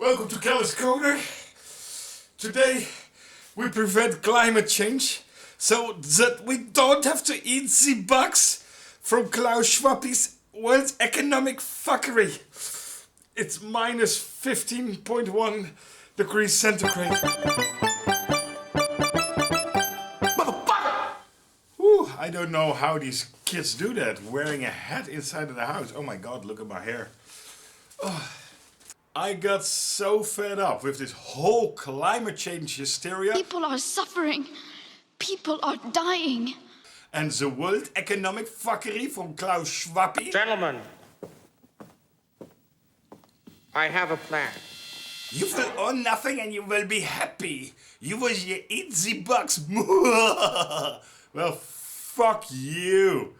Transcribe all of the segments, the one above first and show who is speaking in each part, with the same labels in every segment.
Speaker 1: Welcome to Kelly's Corner. Today we prevent climate change so that we don't have to eat the bugs from Klaus Schwab's World Economic Fuckery. It's minus 15.1 degrees centigrade. Motherfucker! Whew, I don't know how these kids do that, wearing a hat inside of the house. Oh my god, look at my hair. Oh. I got so fed up with this whole climate change hysteria.
Speaker 2: People are suffering. People are dying.
Speaker 1: And the World Economic Fuckery from Klaus Schwab.
Speaker 3: Gentlemen, I have a plan.
Speaker 1: You will own nothing and you will be happy. You will eat the bugs. Well, fuck you.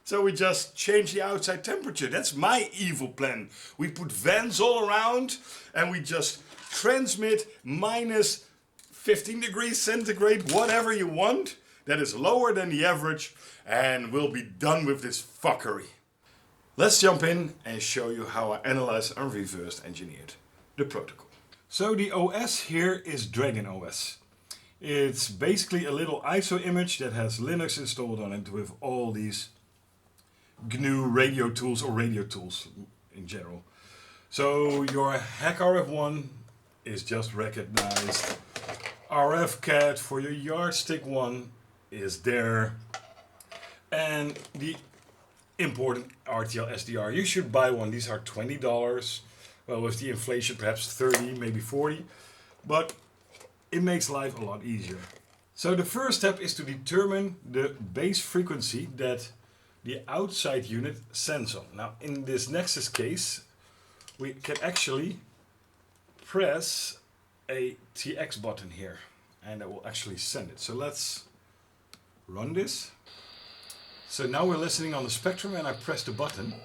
Speaker 1: So we just change the outside temperature. That's my evil plan. We put vents all around and we just transmit minus 15 degrees centigrade, whatever you want. That is lower than the average, and we'll be done with this fuckery. Let's jump in and show you how I analyzed and reverse engineered the protocol. So the OS here is Dragon OS. It's basically a little ISO image that has Linux installed on it with all these gnu-radio tools or radio tools in general. So your HackRF1 is just recognized. RFCAT for your yardstick one is there. And the important RTL SDR, you should buy one. These are $20. Well, with the inflation, perhaps 30, maybe 40. But it makes life a lot easier. So the first step is to determine the base frequency that the outside unit sends on. Now in this Nexus case, we can actually press a TX button here and that will actually send it. So let's run this. So now we're listening on the spectrum and I press the button.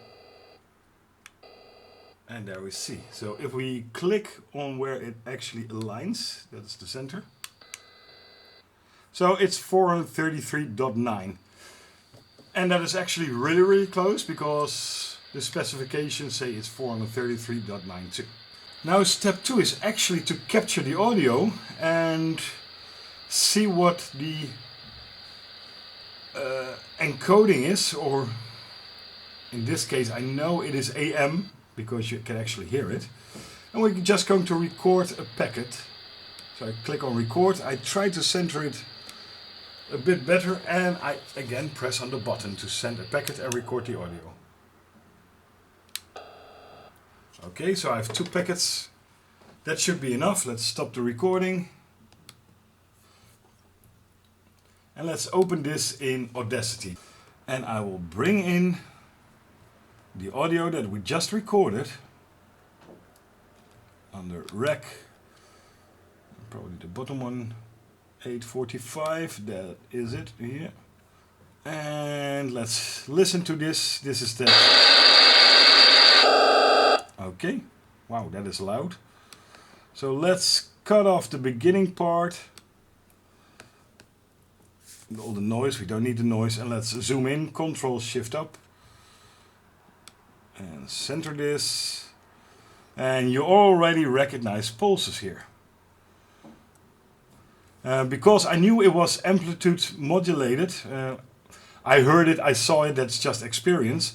Speaker 1: And there we see. So if we click on where it actually aligns, that's the center. So it's 433.9. And that is actually really close because the specifications say it's 433.92. Now step 2 is actually to capture the audio and see what the encoding is, or in this case I know it is AM because you can actually hear it. And we're just going to record a packet. So I click on record, I try to center it a bit better and I again press on the button to send a packet and record the audio. Okay, so I have 2 packets. That should be enough. Let's stop the recording. And let's open this in Audacity. And I will bring in the audio that we just recorded under rec. Probably the bottom one. 845, that is it here. And let's listen to this. This is the... Okay, wow, that is loud. So let's cut off the beginning part. All the noise, we don't need the noise. And let's zoom in, Control Shift up. And center this. And you already recognize pulses here. Because I knew it was amplitude modulated, I heard it, I saw it, that's just experience.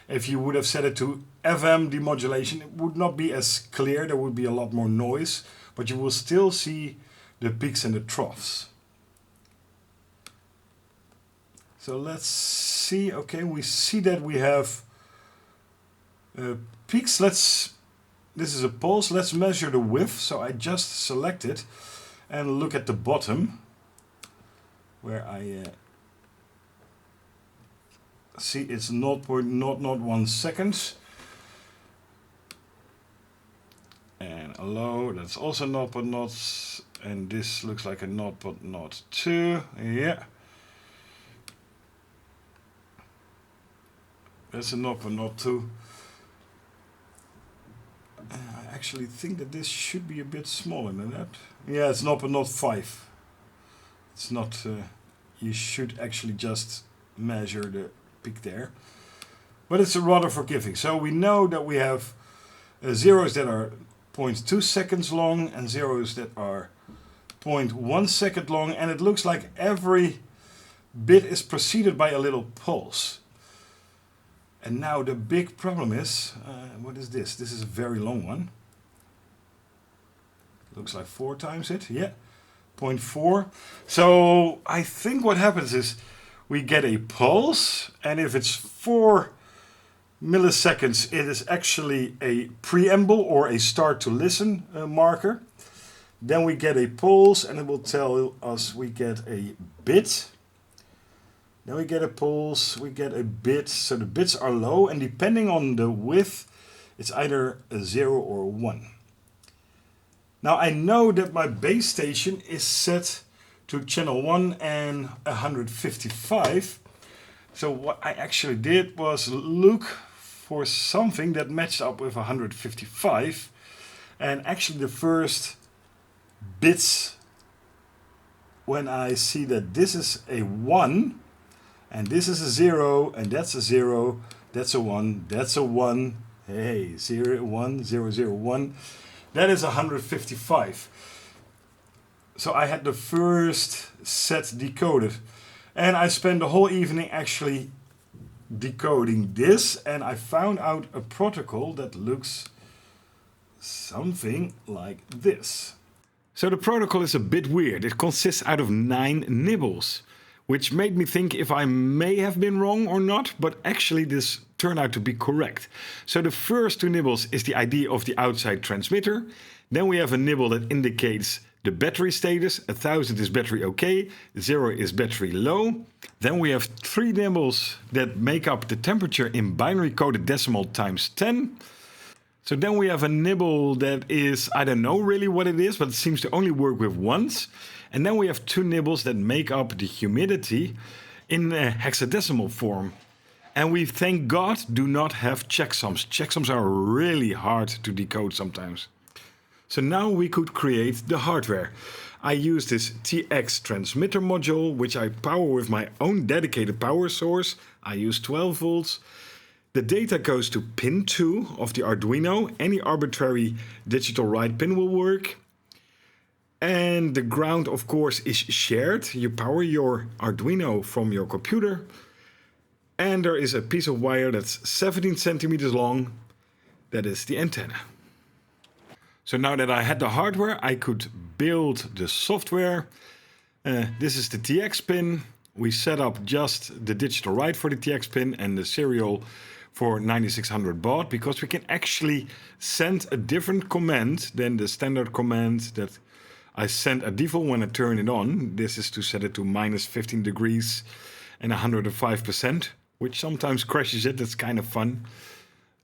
Speaker 1: If you would have set it to FM demodulation, it would not be as clear, there would be a lot more noise, but you will still see the peaks and the troughs. So let's see, okay, we see that we have peaks. This is a pulse, let's measure the width, so I just select it. And look at the bottom, where I see it's 0.001 seconds. And a low, that's also 0.0, and this looks like a 0.02, yeah. That's a 0.02. I actually think that this should be a bit smaller than that. Yeah, it's 0.05. It's not, you should actually just measure the peak there. But it's rather forgiving. So we know that we have zeros that are 0.2 seconds long and zeros that are 0.1 second long, and it looks like every bit is preceded by a little pulse. And now the big problem is, what is this? This is a very long one. Looks like 4 times it, yeah, 0.4. So I think what happens is we get a pulse, and if it's 4 milliseconds, it is actually a preamble or a start to listen marker. Then we get a pulse, and it will tell us we get a bit. Then we get a pulse, we get a bit. So the bits are low, and depending on the width, it's either a 0 or 1. Now I know that my base station is set to channel 1 and 155. So what I actually did was look for something that matched up with 155. And actually the first bits, when I see that this is a 1 and this is a 0 and that's a 0, that's a 1, that's a 1, hey, 0, 1, 0, 0, 1, that is 155. So I had the first set decoded, and I spent the whole evening actually decoding this, and I found out a protocol that looks something like this. So the protocol is a bit weird. It consists out of 9 nibbles, which made me think if I may have been wrong or not, but actually this turned out to be correct. So the first 2 nibbles is the ID of the outside transmitter. Then we have a nibble that indicates the battery status. 1000 is battery okay, 0 is battery low. Then we have 3 nibbles that make up the temperature in binary coded decimal times 10. So then we have a nibble that is, I don't know really what it is, but it seems to only work with ones. And then we have 2 nibbles that make up the humidity in hexadecimal form. And we, thank God, do not have checksums. Checksums are really hard to decode sometimes. So now we could create the hardware. I use this TX transmitter module, which I power with my own dedicated power source. I use 12 volts. The data goes to pin 2 of the Arduino. Any arbitrary digital write pin will work. And the ground, of course, is shared. You power your Arduino from your computer. And there is a piece of wire that's 17 centimeters long. That is the antenna. So now that I had the hardware, I could build the software. This is the TX pin. We set up just the digital write for the TX pin and the serial for 9600 baud, because we can actually send a different command than the standard command that I send a default when I turn it on. This is to set it to minus 15 degrees and 105%, which sometimes crashes it. That's kind of fun.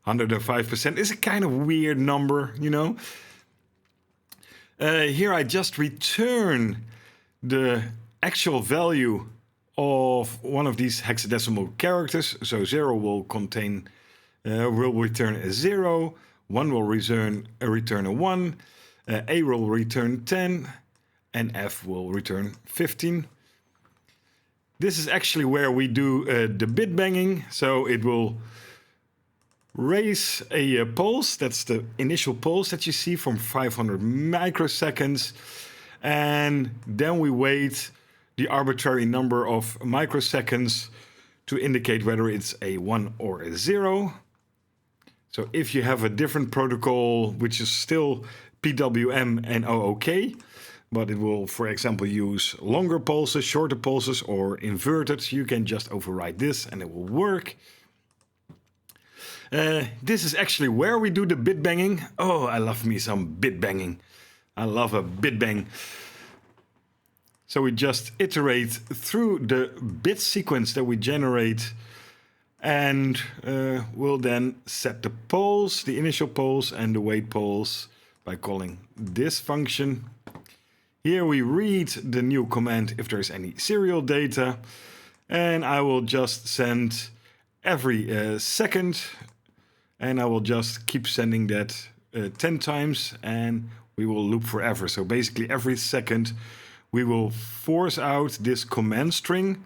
Speaker 1: 105% is a kind of weird number, you know. Here I just return the actual value of one of these hexadecimal characters. So 0 will return a 0, 1 will return a 1, A will return 10, and F will return 15. This is actually where we do the bit banging. So it will raise a pulse. That's the initial pulse that you see from 500 microseconds. And then we wait the arbitrary number of microseconds to indicate whether it's a 1 or a 0. So if you have a different protocol, which is still PWM and OOK, but it will, for example, use longer pulses, shorter pulses, or inverted, you can just override this and it will work. This is actually where we do the bit banging. Oh, I love me some bit banging. I love a bit bang. So we just iterate through the bit sequence that we generate, and we'll then set the pulse, the initial pulse and the wait pulse by calling this function. Here we read the new command if there's any serial data, and I will just send every second, and I will just keep sending that 10 times, and we will loop forever. So basically every second we will force out this command string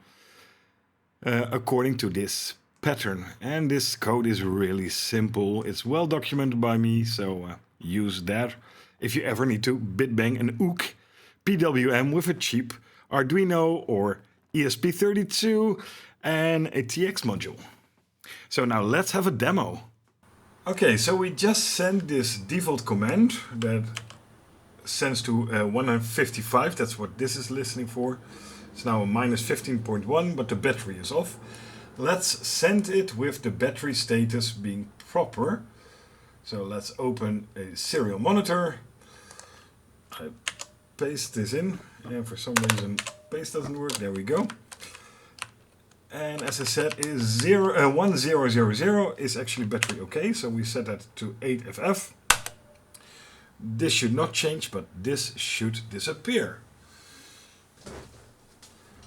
Speaker 1: according to this pattern. And this code is really simple. It's well documented by me, so use that if you ever need to bitbang an ook PWM with a cheap Arduino or ESP32 and a TX module. So now let's have a demo. Okay, so we just sent this default command that sends to 155. That's what this is listening for. It's now a minus 15.1, but the battery is off. Let's send it with the battery status being proper. So let's open a serial monitor. I paste this in, and for some reason paste doesn't work. There we go. And as I said, is 1000 is actually battery okay. So we set that to 8FF. This should not change, but this should disappear.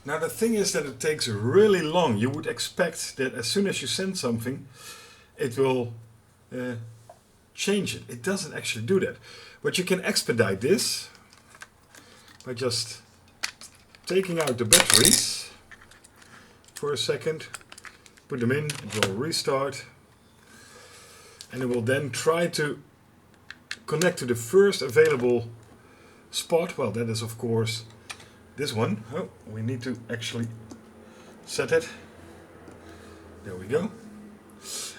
Speaker 1: Now the thing is that it takes really long. You would expect that as soon as you send something, it will change it. It doesn't actually do that. But you can expedite this by just taking out the batteries for a second, put them in, it will restart, and it will then try to connect to the first available spot. Well, that is of course this one. Oh, we need to actually set it. There we go.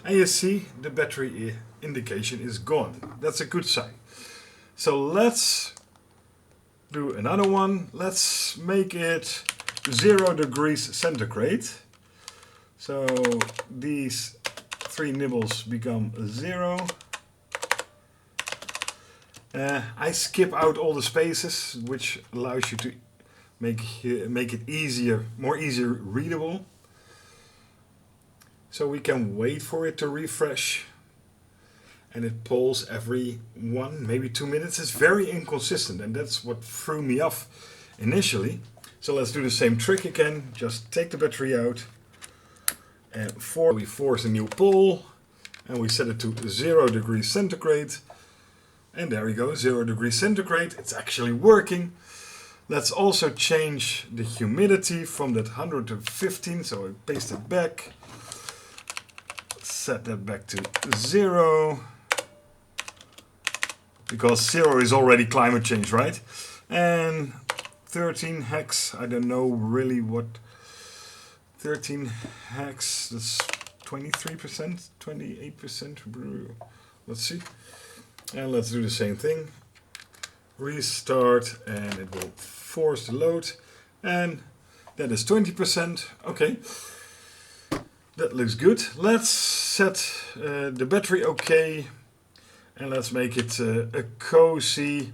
Speaker 1: And you see the battery indication is gone. That's a good sign. So let's do another one. Let's make it 0 degrees centigrade. So these 3 nibbles become 0. I skip out all the spaces, which allows you to make it easier, more easier readable. So we can wait for it to refresh, and it pulls every 1, maybe 2 minutes. It's very inconsistent, and that's what threw me off initially. So let's do the same trick again. Just take the battery out, and we force a new pull, and we set it to 0 degrees centigrade. And there we go, 0 degrees centigrade. It's actually working. Let's also change the humidity from that 100 to 15. So I paste it back. Set that back to 0. Because 0 is already climate change, right? And 13 hex, I don't know really what. 13 hex, that's 23%, 28%. Let's see. And let's do the same thing. Restart, and it will force the load. And that is 20%. Okay. That looks good. Let's set the battery okay. And let's make it a cozy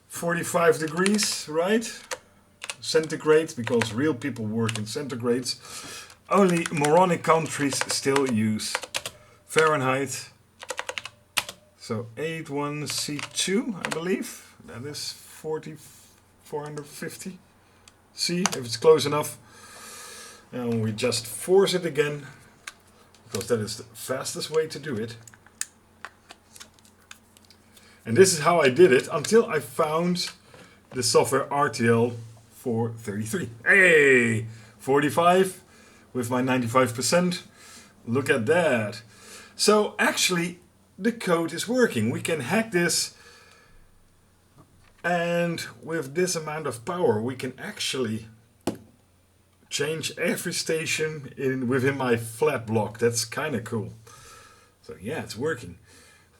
Speaker 1: 45 degrees, right? Centigrade, because real people work in centigrades. Only moronic countries still use Fahrenheit. So 81C2, I believe. That is 450. See if it's close enough. And we just force it again, because that is the fastest way to do it. And this is how I did it until I found the software RTL 433. Hey, 45 with my 95%. Look at that. So actually the code is working. We can hack this, and with this amount of power we can actually change every station within my flat block. That's kind of cool. So yeah, it's working.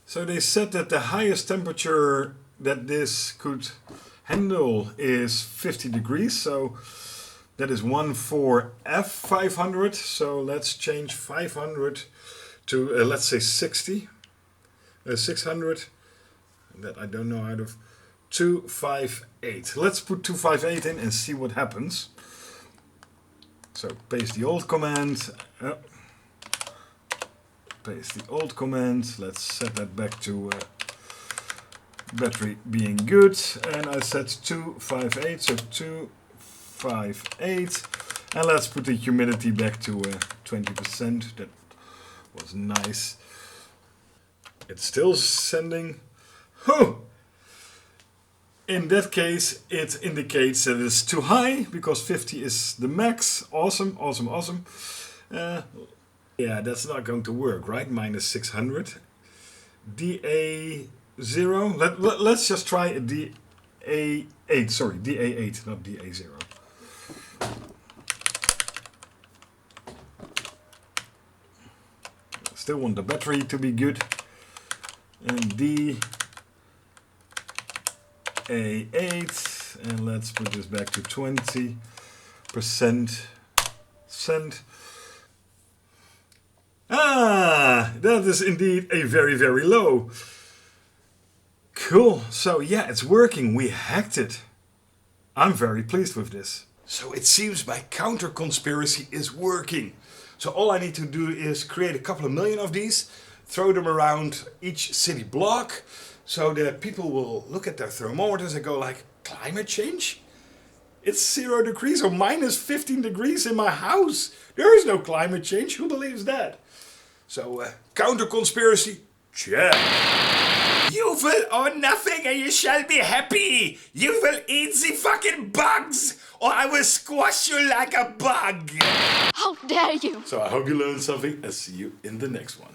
Speaker 1: So they said that the highest temperature that this could handle is 50 degrees. So that is 14F500. So let's change 500 to let's say 600. That I don't know out of 258. Let's put 258 in and see what happens. So paste the old command. Paste the old command. Let's set that back to battery being good. And I set 258. So 258. And let's put the humidity back to 20%. That was nice. It's still sending. Oh! In that case, it indicates that it's too high, because 50 is the max. Awesome, awesome, awesome. Yeah, that's not going to work, right? Minus 600. DA 0. Let's just try a DA8. Sorry, DA8, not DA0. Still want the battery to be good. And DA8. And let's put this back to 20%. Ah, that is indeed a very, very low. Cool. So yeah, it's working. We hacked it. I'm very pleased with this. So it seems my counter conspiracy is working. So all I need to do is create a couple of million of these, throw them around each city block, so that people will look at their thermometers and go like, climate change? It's 0 degrees or minus 15 degrees in my house. There is no climate change. Who believes that? So, counter conspiracy, check. You will own nothing and you shall be happy. You will eat the fucking bugs or I will squash you like a bug.
Speaker 2: How dare you?
Speaker 1: So I hope you learned something and see you in the next one.